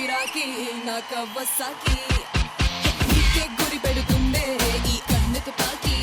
గిరాకీ నా కవ్వసాకి నీకే గురి పెడుతుందే ఈ కన్ను తుపాకి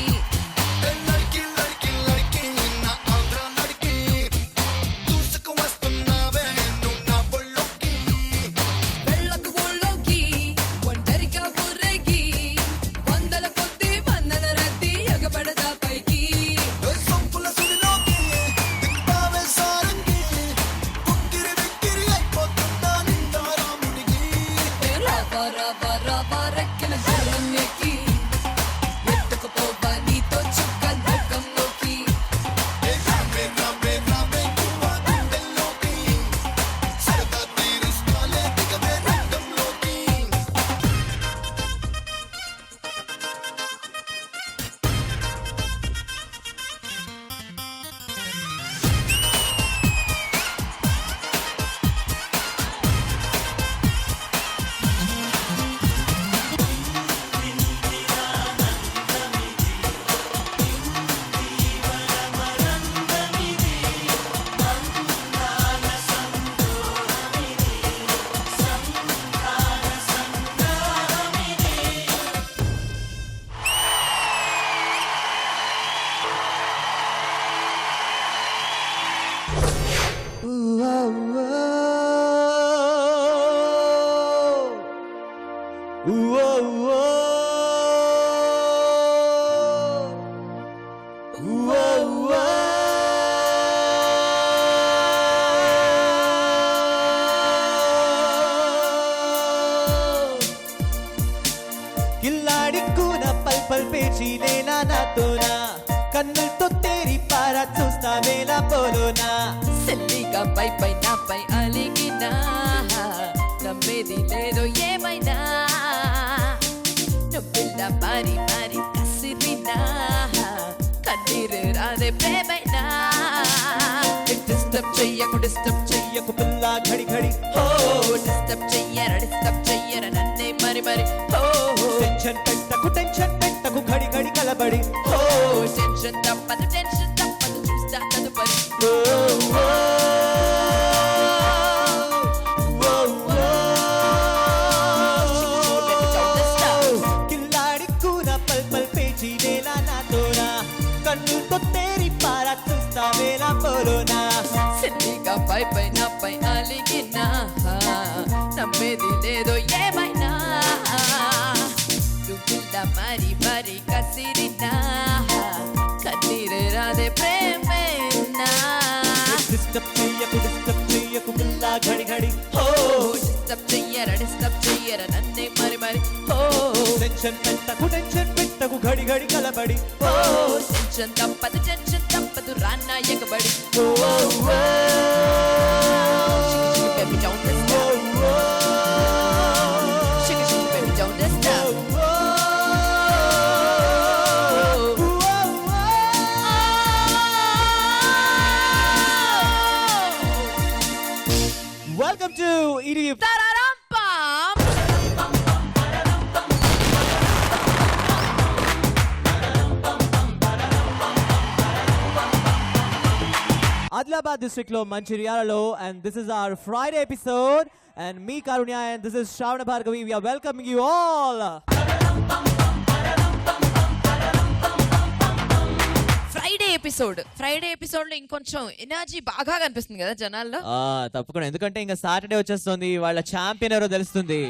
కన్నులతో తేరి పారా చూస్తా వేళ పోలోనా సెల్లిగా పై పై నాపై అలిగినా నమ్మేది లేదో ఏమైనా నువ్విల్ల మారి మారి కసిరినా కన్నీరు రాదే ప్రేమైనా డిస్టర్బ్ చెయ్యకు పిల్ల ఘడి ఘడి హో డిస్టర్బ్ చెయ్యర నన్నే మరి మరి హో టెన్షన్ పెట్టకు ఘడి ఘడి కలబడి హో టెన్షన్ తప్పదు చూస్తా తదుపరి కిల్లాడికు నా పల్ పల్ పేచి నేలా నాతోనా కన్నులతో తేరి పారా చూస్తా వేళ పోలోనా సిల్లిగా పై పై నాపై అలిగినా నమ్మేది లేదో ఏమైనా నువ్విల్ల మరి మరి కసిరినా కన్నీరు రాదే ప్రేమేనా డిస్టర్బ్ చెయ్యకు పిల్ల ఘడి ఘడి హో డిస్టర్బ్ చెయ్యర నన్నే మరి మరి హో టెన్షన్ పెట్టకు ఘడి ఘడి కలబడి హో టెన్షన్ తప్పదు రాన్నా ఎగబడి baby don't stop shake baby don't stop Welcome to EDU. Adilabad district lo Manchiriyalo, and this is our Friday episode, and me Karunya, and this is Shravana Bhargavi. We are welcoming you all. Friday episode లో ఇంకొంచెం energy బాగా కనిపిస్తుంది కదా జనాల్లో. తప్పకుండా, ఎందుకంటే ఇంకా Saturday వచ్చేస్తుంది, వాళ్ళ ఛాంపియన్ ఎవరో తెలుస్తుంది.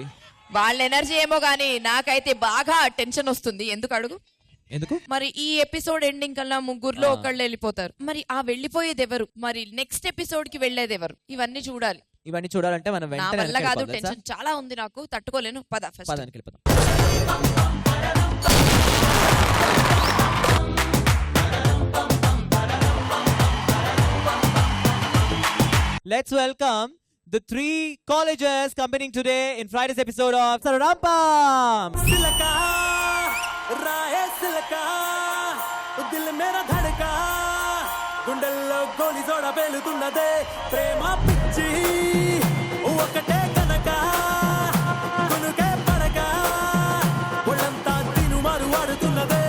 వాళ్ళ ఎనర్జీ ఏమో గానీ నాకైతే బాగా టెన్షన్ వస్తుంది. ఎందుకు మరి ఈ ఎపిసోడ్ ఎండింగ్ కల్లా ముగ్గురులో ఒకళ్ళు వెళ్ళిపోతారు. మరి ఆ వెళ్ళిపోయేది ఎవరు, మరి నెక్స్ట్ ఎపిసోడ్ కి వెళ్లేది ఎవరు, ఇవన్నీ చూడాలంటే మనం నా వల్ల కాదు, టెన్షన్ చాలా ఉంది నాకు, తట్టుకోలేను. పద first Let's welcome the three colleges competing today in Friday's episode of Sararampam. Silaka, Rahe Silaka, Dil Mera Dhadka, Gundallo Goli Zoda Pelutunnade, Prema Pichi, Okate Kanaka, Gunuke Padaka, Ollanta Tinu Maru Adutunnade.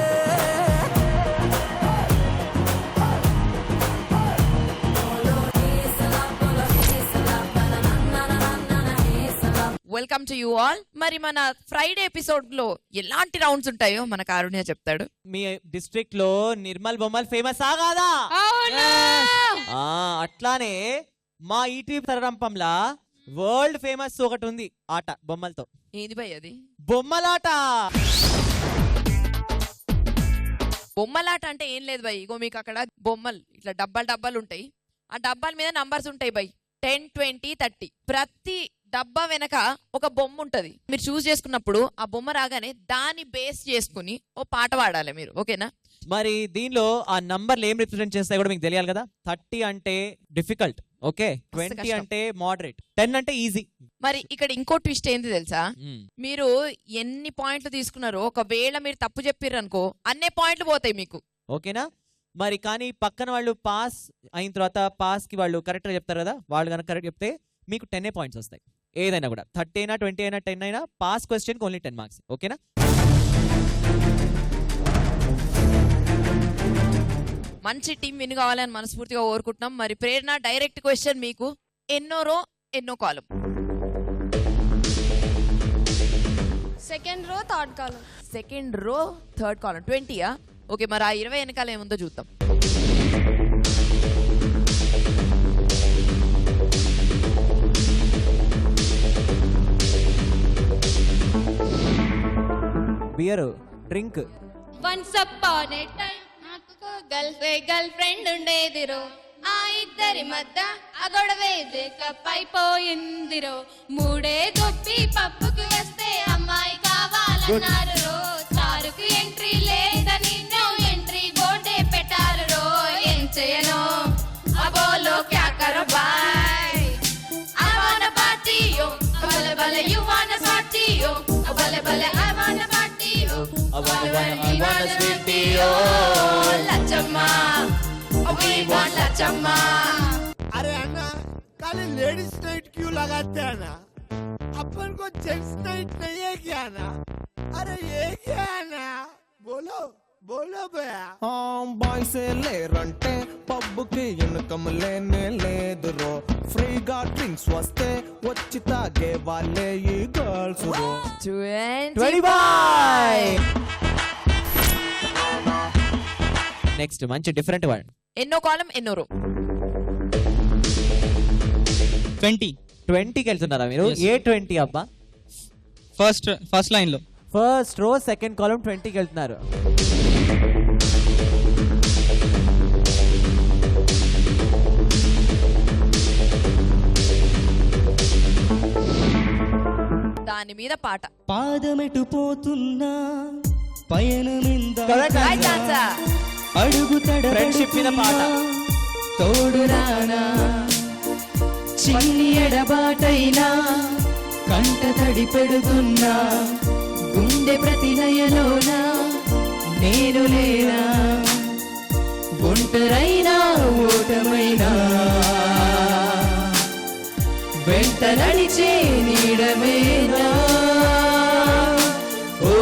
Welcome to you all. మరి మన Friday episode లో ఎలాంటి rounds ఉంటాయో మన కారుణ్య చెప్తాడు. మీ district లో నిర్మల్ బొమ్మలు famous ఆగాదా? అట్లానే మా ఈటీవీ తరరంపంలా వరల్డ్ ఫేమస్ ఒకటి ఉంది ఆట బొమ్మలతో. ఏది భయ్ అది? బొమ్మలాట. బొమ్మలాట అంటే ఏం లేదు భయ్, ఇగో మీకు అక్కడ బొమ్మలు ఇట్లా డబ్బాలు ఉంటాయి. ఆ డబ్బాల మీద నంబర్స్ ఉంటాయి భయ్, 10, 20, 30. ప్రతి డబ్బా వెనక ఒక బొమ్మ ఉంటది. మీరు చూస్ చేసుకున్నప్పుడు ఆ బొమ్మ రాగానే దాన్ని బేస్ చేసుకుని ఓ పాట పాడాలి మీరు, ఓకేనా? మరి దీనిలో ఆ నంబర్లు ఏం రిప్రజెంట్ చేస్తాయి కూడా మీకు తెలియాలి కదా. 30 అంటే డిఫికల్ట్, ఓకే. 20 అంటే మోడరేట్, 10 అంటే ఈజీ. మరి ఇక్కడ ఇంకో ట్విస్ట్ ఏంది తెలుసా? మీరు ఎన్ని పాయింట్లు తీసుకున్నారో ఒకవేళ మీరు తప్పు చెప్పారు అనుకో అన్నే పాయింట్లు పోతాయి మీకు, ఓకేనా? మరి కానీ పక్కన వాళ్ళు పాస్ అయిన తర్వాత పాస్ కి వాళ్ళు కరెక్ట్ గా చెప్తారు కదా, వాళ్ళు కనుక కరెక్ట్ చెప్తే మీకు 10 పాయింట్స్ వస్తాయి. ఏదైనా కూడా 30 అయినా 20 అయినా 10 అయినా పాస్ క్వశ్చన్ ఓన్లీ 10 మార్క్స్, ఓకేనా? మంచి టీం విన్ కావాలని మనస్ఫూర్తిగా కోరుకుంటున్నాం. మరి ప్రేరణ, డైరెక్ట్ క్వశ్చన్ మీకు. ఎన్నో రో ఎన్నో column? Second row third column. Second row third column. 20యా? ఓకే, మరి ఆ 20 వెనకాల ఏముందో చూద్దాం. Beer, drink. Once upon a time నాకు గర్ల్ ఫ్రెండ్ ఉండేదిరో, ఆ ఇద్దరి మధ్య ఆ గొడవే బ్రేకప్ అయిపోయిందిరో. మూడే దొప్పి పప్పుకి వస్తే అమ్మాయి కావాలన్నారు రో, చారుకు ఎంట్రీ లేదని నో ఎంట్రీ బోర్డే పెట్టారు రో. ఏం చేయను అబోలో క్యా కరో bye, I wanna party yo, bale bale you wanna party yo, bale bale I wanna party yo, I wanna sweetie yo, lachama, we want lachama. अरे अन्ना खाली लेडीज नाइट क्यों लगाते हैं ना? अपन को जेंट्स नाइट नहीं है क्या ना? अरे ये क्या है ना? बोलो बोलो भैया. బాయ్స్ లేరంటే పబ్బుకి ఇన్కమ్ లేనే లేదురో, ఫ్రీగా డ్రింక్స్ వస్తే వచ్చి తాగే వాళ్ళే ఈ గర్ల్స్ రో. 25. నెక్స్ట్ మంచి డిఫరెంట్ వర్డ్. ఎన్నో కాలం ఎన్నో రో? 20కి వెళ్తున్నారా మీరు? ఏ 20 అబ్బా? ఫస్ట్ లైన్ లో ఫస్ట్ రో సెకండ్ కాలం 20కి వెళ్తున్నారు. దాని మీద పాట. పాదమెటు పోతున్నా పయనమింద Right answer. అడుగు ఫ్రెండ్షిప్ మీద పాట. తోడు రానా చిన్ని ఎడబాటైనా కంట తడి పెడుతున్నా గుండె ప్రతి లయలోన నేను లేనా ఒంటరైనా ఓటమైనా వెంట నడిచే నీడమేనా. ఓ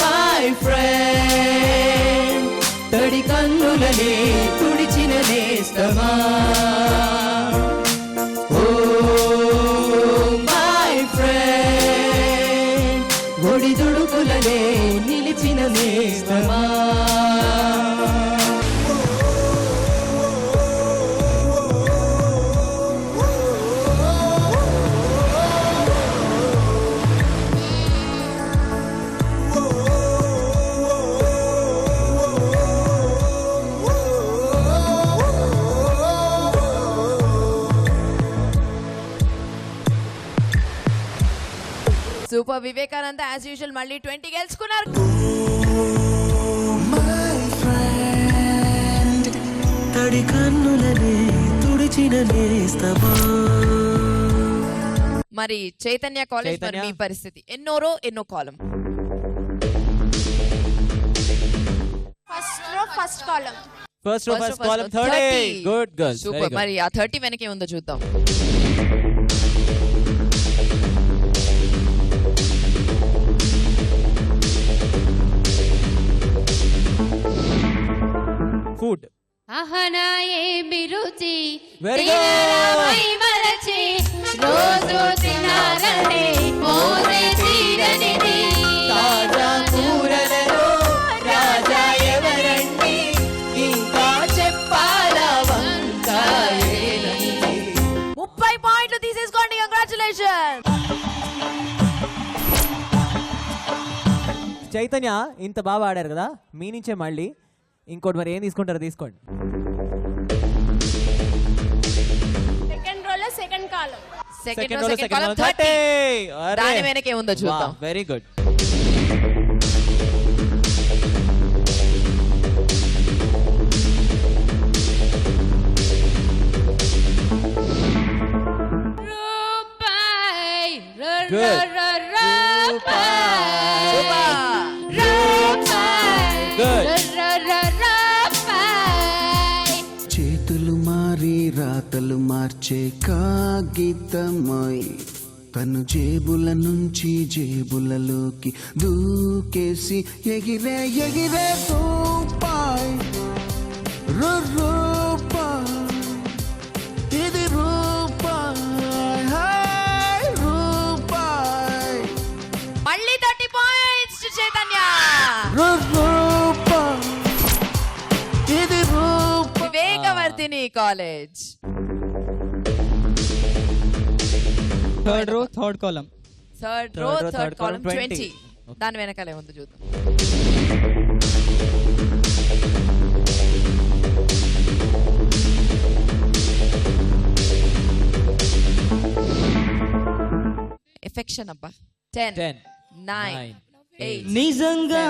మై ఫ్రెండ్ తడి కన్నులనే తుడిచిన నేస్తమా. ఓ మై ఫ్రెండ్ ఒడి దుడుకులనే నిలిచిన నేస్తమా. సూపర్ వివేకానంద యాజ్ యూజువల్ మళ్ళీ 20 గెలుచుకున్నారు. తడి కన్నులనే తుడిచిన నేస్తమా. మరి చైతన్య కాలేజ్ మరి మీ పరిస్థితి ఎన్నో రో ఎన్నో column? First row first column. First row first column 30. Good girls. Super. మరి ఆ 30 వెనకే ఉందో చూద్దాం. ఫుడ్. అహనాయే బిరుచి Very good. తినరామై మరచి రోజు తిన చైతన్య ఇంత బాగా ఆడారు కదా, మీ నుంచే మళ్ళీ ఇంకోటి మరి ఏం తీసుకుంటారో తీసుకోండి. సెకండ్ రోలో సెకండ్ కాలం. సెకండ్ రో సెకండ్ కాలం 30. దాని వెనక ఏముందో చూద్దాం. Very good. రూపాయి Good. Good. చేతులు మారి రాతలు మార్చే కాగితమై తను జేబుల నుంచి జేబులలోకి దూకేసి ఎగిరే ఎగిరే రూపాయి రూపాయి ఇది రూపాయి హాయ్ రూపాయి మళ్ళీ 30 పాయింట్స్ చైతన్య. రూపాయి ఇది రూపాయి. Vivekavardhini college. Third row third కాలం. థర్డ్ రో థర్డ్ కాలం 20. దాని వెనకాల ఏముందో చూద్దాం. ఎఫెక్షన్ అబ్బా. 10 10 9 9 8 నిజంగా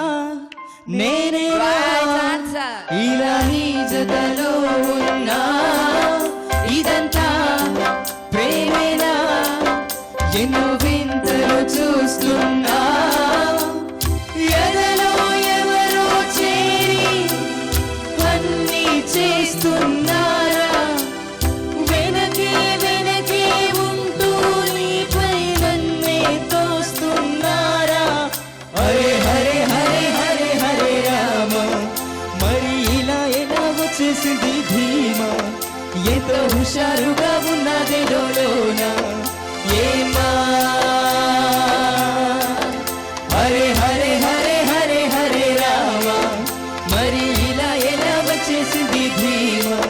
నేనే Right answer. ఇలా నీ జతలో ఉన్నా ఇదంతా ప్రేమేనా ఎన్నో వింతలు చూస్తున్నా ఎదలో ఎవరో చేరి అన్నీ చేస్తున్నారా వెనకే వెనకే ఉంటూ నీపై నన్నే తోస్తున్నారా హరే హరే హరే హరే హరే రామ మరి ఇలా ఎలా వచ్చేసింది ధీమా ఎంతో హుషారుగా ఉన్నది లోన ఏమా హరే హరే హరే హరే హరే రామ మరి ఇలా ఎలా వచ్చేసింది ధీమా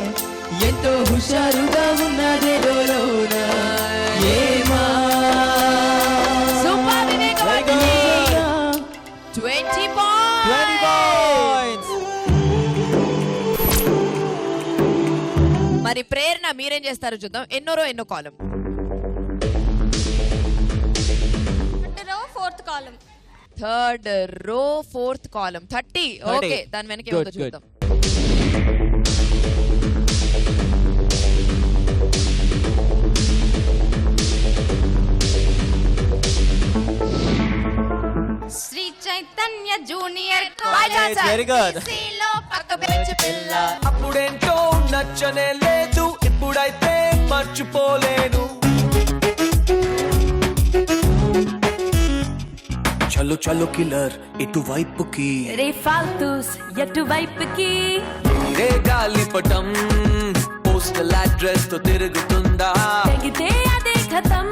ఎంతో హుషారుగా ఉన్నది లోన ఏమా సూపర్ వివేకవర్ధిని. 20 points. మరి ప్రేరణ మీరేం చేస్తారో చూద్దాం. ఎన్నో రో ఎన్నో column. Third row fourth column. Third row fourth column 30. 30. Okay, దాని వెనక ఏముందో Good, good. చూద్దాం. Sri Chaitanya junior Right answer. Very good. కాలేజీలో పక్క బెంచ్ పిల్ల. అప్పుడేంటో నచ్చనే లేదు ఇప్పుడైతే మర్చిపోలేను చలో చలో కిల్లర్ ఇటువైపుకి రే ఫాల్తూస్ ఎటువైపుకి రే గాలిపటం పోస్టల్ అడ్రస్ తో తిరుగుతుందా తెగితే అదే కథం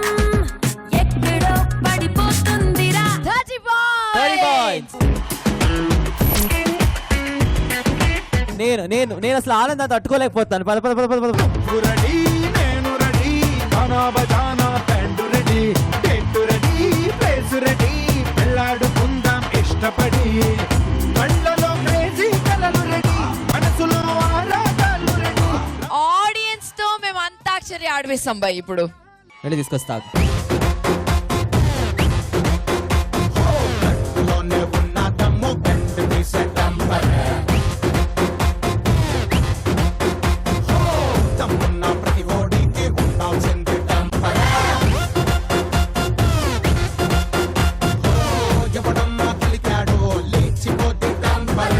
ఎక్కడో పడిపోతుందిరా 30 30 points. points. నేను అసలు ఆనందాన్ని తట్టుకోలేకపోతాను. పద పద పద పద పద. రెడీ నేను రెడీ గానా బజానా band ready date ready place ready వెళ్ళాడుకుందాం ఇష్టపడి కళ్ళలో క్రేజీ కలలు రెడీ మనసులో ఆరాటాలు రెడీ ఆడియన్స్ తో మేము అంతాక్షరి ఆడిపిస్తాం బై ఇప్పుడు. వెళ్ళి తీసుకొస్తా. లోనే ఉన్న దమ్ము బెండ్ తీసే డంబర్ దమ్మున్న ప్రతి ఓడికి ఉండాల్సింది డంబర్ ఎవడన్నా కలికాడో లేచిపోతే డంబర్.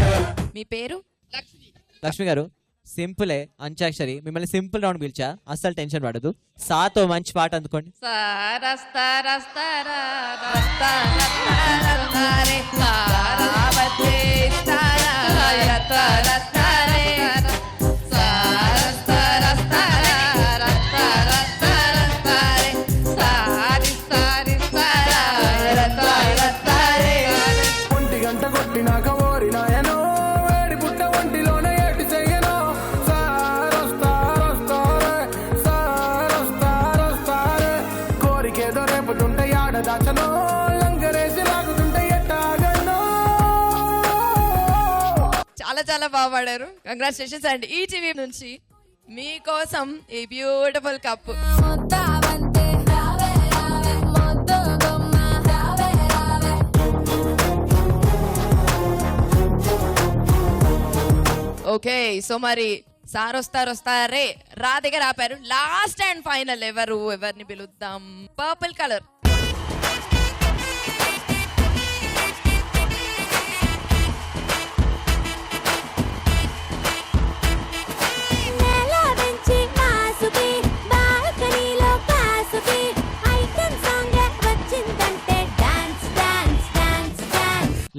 మీ పేరు? లక్ష్మి గారు సింపులే అంత్యాక్షరి. మిమ్మల్ని సింపుల్ రౌండ్ పిలిచా, అస్సలు టెన్షన్ పడదు. సాతో మంచి పాట అందుకోండి. ఒంటి గంట కొట్టినాక ఓరి నాయనో వేడి పుట్ట ఒంటిలోనే ఏటి చెయ్యను సారొస్తారే కోరికేదో రేపుతుంటే ఆడదాచనో లంగరేసి లాగుతుంటే ఎట్టాగనో చాలా బాగా పాడారు. కంగ్రాచులేషన్స్. అండ్ ఈ టీవీ నుంచి మీకోసం ఈ బ్యూటిఫుల్ కప్. ఓకే, సో మరి సార్ వస్తారే రా దగ్గర ఆపారు. లాస్ట్ అండ్ ఫైనల్ ఎవరిని పిలుద్దాం? Purple colour.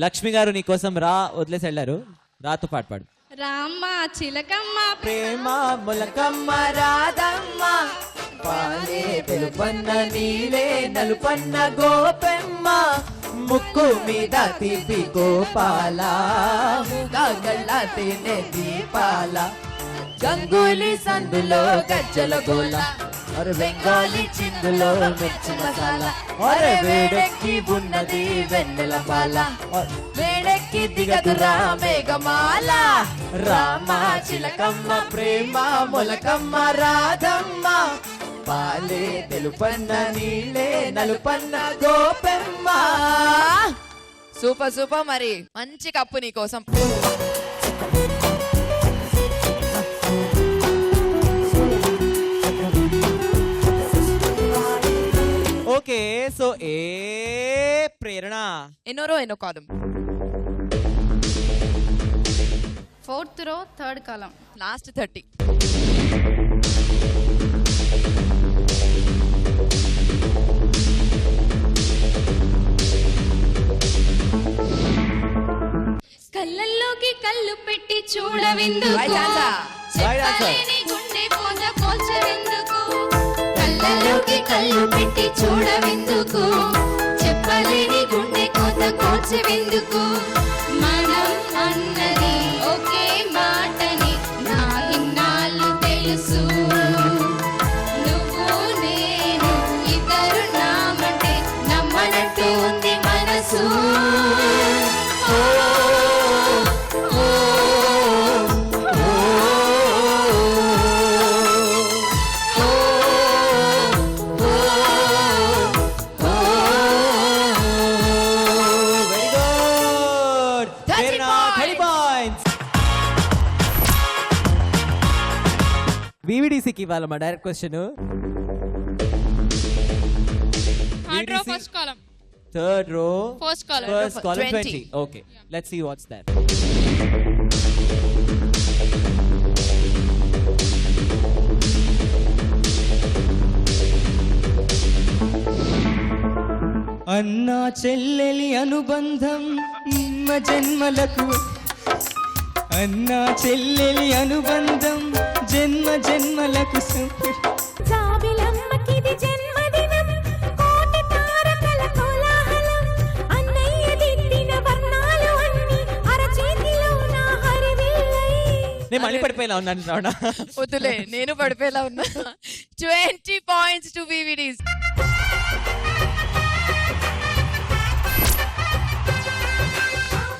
లక్ష్మి గారు నీకోసం రా వదిలేసి వెళ్ళారు. రాతో పాటు పాడు. రామ్మ చిలకమ్మ ప్రేమ మొలకమ్మ రాధమ్మ పాలే తెలుపన్న నీలే నలుపన్న గోపెమ్మ ముక్కు మీద తీపి గోపాల గళ్ళ తినే దీపాల గంగూలీ సందులో గజ్జల గోల అరే బెంగాలీ చిందులో మిర్చి మసాలా అరే వేడెక్కి ఉన్నది వెన్నెల పాల వేడెక్కి దిగదురా మేఘమాల రామ చిలకమ్మ ప్రేమ మొలకమ్మ రాధమ్మ పాలే తెలుపన్న నీలే నలుపన్న గోపెమ్మ. సూపర్. మరి మంచి కప్పు నీ కోసం. ఓకే, సో ఏ ప్రేరణ ఎన్నో కాలం. 4th row 3rd column. Last 30. కళ్ళల్లోకి కళ్ళు పెట్టి చూడవిందుకు Right answer. చెప్పలేని గుండె కోత కోల్చవెందుకు కళ్ళల్లోకి కళ్ళు పెట్టి చూడవిందుకు చెప్పలేని గుండె కోత కోల్చవెందుకు మనం అన్నది ఒకే మాటని నా ఇన్నాళ్ళు తెలుసు నువ్వు నేను ఇద్దరు నామంటే నమ్మనట్టు ఉంది మనసు VVDCకి ఇవ్వాలి మా direct question. First column third row first column first column 20. 20. Okay, let's see what's that. అన్నా చెల్లెలి అనుబంధం జన్మలకు అన్నా చెల్లెలి అనుబంధం జన్మలకు జాబిలమ్మకిది జన్మదినం కోటి తారకల కోలాహలం అన్నయ్య దిద్దిన వర్ణాలు అన్ని అరచేతిలో నా హరివిల్లై. నేను మళ్ళీ పడిపోయేలా ఉన్నాను శ్రావణ. వద్దులే, నేను పడిపోయేలా ఉన్నా. 20 points to VVDs.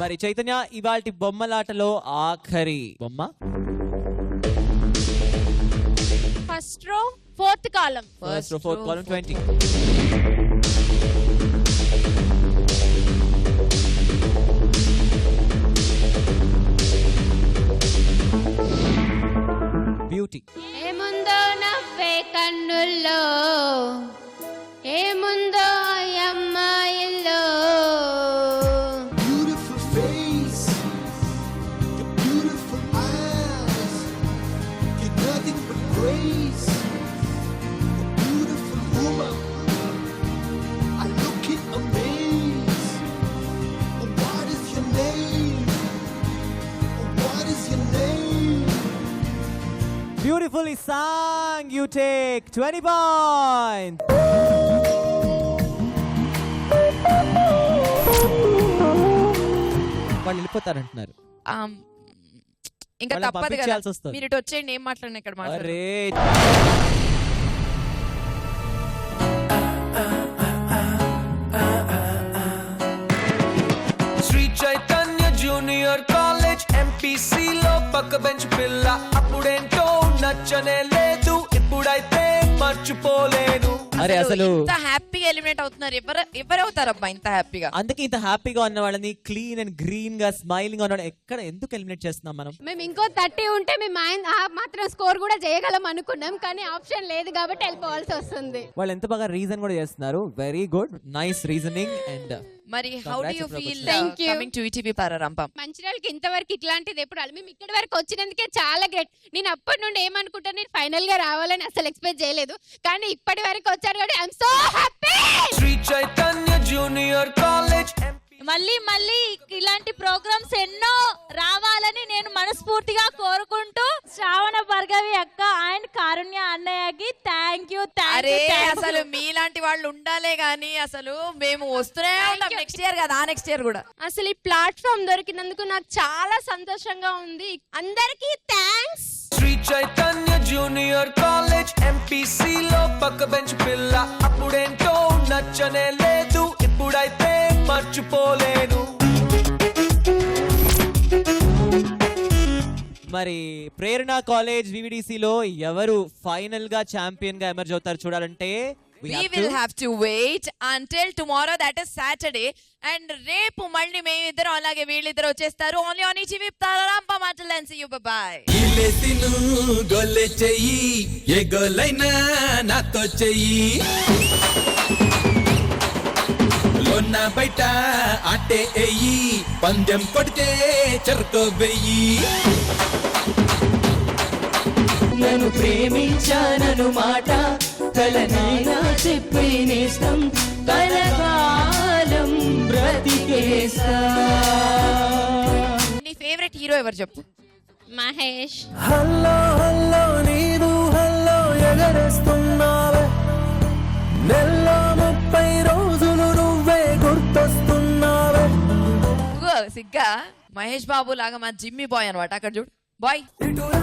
మరి చైతన్య, ఇవాల్టి బొమ్మలాటలో ఆఖరి బొమ్మ ఫస్ట్ రో 4th కాలం ఫస్ట్ రో ఫోర్త్ కాలం 20. బ్యూటీ. ఏముందో నవ్వే కన్నుల్లో ఏముందో అమ్మాయిల్లో Beautiful face, your beautiful eyes, you're nothing but grace. A beautiful woman, I look in amaze. What is your name? What is your name? Beautifully sung. You take 20 points. వాళ్ళు వెళ్ళిపోతారంటున్నారు. ఇంకా వాళ్ళని తప్పదు కదా, పంపించాల్సి వస్తుంది. మీరు ఇటు వచ్చేయండి. ఏం మాట్లాడిన ఇక్కడ మాట్లాడు. అరే Sri Chaitanya Junior College MPC పక్క బెంచ్ పిల్ల అప్పుడేంటో నచ్చనే లేదు ఇప్పుడైతే మర్చిపోలేను. అరే అసలు ఇంత హ్యాపీగా ఎలిమినేట్ అవుతున్నారు. ఎవరు అవుతారబ్బా ఇంత హ్యాపీగా? అందుకే ఇంత హ్యాపీగా ఉన్న వాళ్ళని క్లీన్ అండ్ గ్రీన్ గా స్మైలింగ్ ఉన్న వాళ్ళని ఎక్కడ ఎందుకు ఎలిమినేట్ చేస్తున్నాం మనం? మేము ఇంకో 30 ఉంటే మేము మాత్రం స్కోర్ కూడా చేయగలం అనుకున్నాం, కానీ ఆప్షన్ లేదు కాబట్టి వెళ్ళిపోవాల్సి వస్తుంది. వాళ్ళు ఎంత బాగా రీజన్ కూడా చేస్తున్నారు. Very good, nice reasoning. And మరి how do you Congrats, feel Thank you. Coming to ETV పారారంపం? మంచిర్యాలకి ఇంతవరకు ఇట్లాంటిది ఎప్పుడు మేము ఇక్కడి వరకు వచ్చినందుకే చాలా గ్రేట్. నేను అప్పటి నుండి ఏమనుకుంటాను, నేను ఫైనల్ గా రావాలని అసలు ఎక్స్పెక్ట్ చేయలేదు, కానీ ఇప్పటి వరకు వచ్చారు కాబట్టి I'm so happy. Sri Chaitanya junior college మళ్ళీ మళ్ళీ ఇలాంటి ప్రోగ్రామ్స్ ఎన్నో రావాలని నేను మనస్ఫూర్తిగా కోరుకుంటూ శ్రావణ భార్గవి అక్క అండ్ కారుణ్య అన్నయ్యకి థ్యాంక్ యూ. అరే అసలు మీలాంటి వాళ్ళు ఉండాలే గానీ అసలు మేము వస్తూనే ఉంటాం నెక్స్ట్ ఇయర్ కదా, నెక్స్ట్ ఇయర్ కూడా. అసలు ఈ ప్లాట్ఫామ్ దొరికినందుకు నాకు చాలా సంతోషంగా ఉంది. అందరికీ thanks. Sri Chaitanya junior college MPC లో పక్క బెంచ్ పిల్ల అప్పుడేంటో నచ్చనే లేదు ఇప్పుడైతే మర్చిపోలేను. మరి ప్రేరణ కాలేజ్ వివిడిసిలో ఎవరు ఫైనల్ గా ఛాంపియన్ గా ఎమర్జ్ అవుతారు చూడాలంటే We will have to wait until tomorrow, that is Saturday. And రేపు మళ్ళీ మేమిద్దరం అలాగే వీళ్ళిద్దరు వచ్చేస్తారు ఓన్లీ ఆన్ ఈటీవీ పారారంపం. until then, see you, bye bye. ఇలేసిను గొల్లె చెయ్యి ఏ గొల్లైనా నాతో చెయ్యి లోన్న బయట ఆటే ఎయ్యి పందెం కొడితే చెరుకో వెయ్యి. నన్ను ప్రేమించానను మాట కలనైనా చెప్పి నేస్తం కలకాలం బ్రతికేస్తా. నీ ఫేవరెట్ హీరో ఎవరు చెప్పు? మహేష్. హల్లో హల్లో నీవు హల్లో ఎగరేస్తున్నావే నెల్లో 30 రోజులు నువ్వే గుర్తొస్తున్నావే. సిగ్గా మహేష్ బాబు లాగా మా జిమ్మి బాయ్ అనమాట. అక్కడ చూడు బాయ్. ఇటురా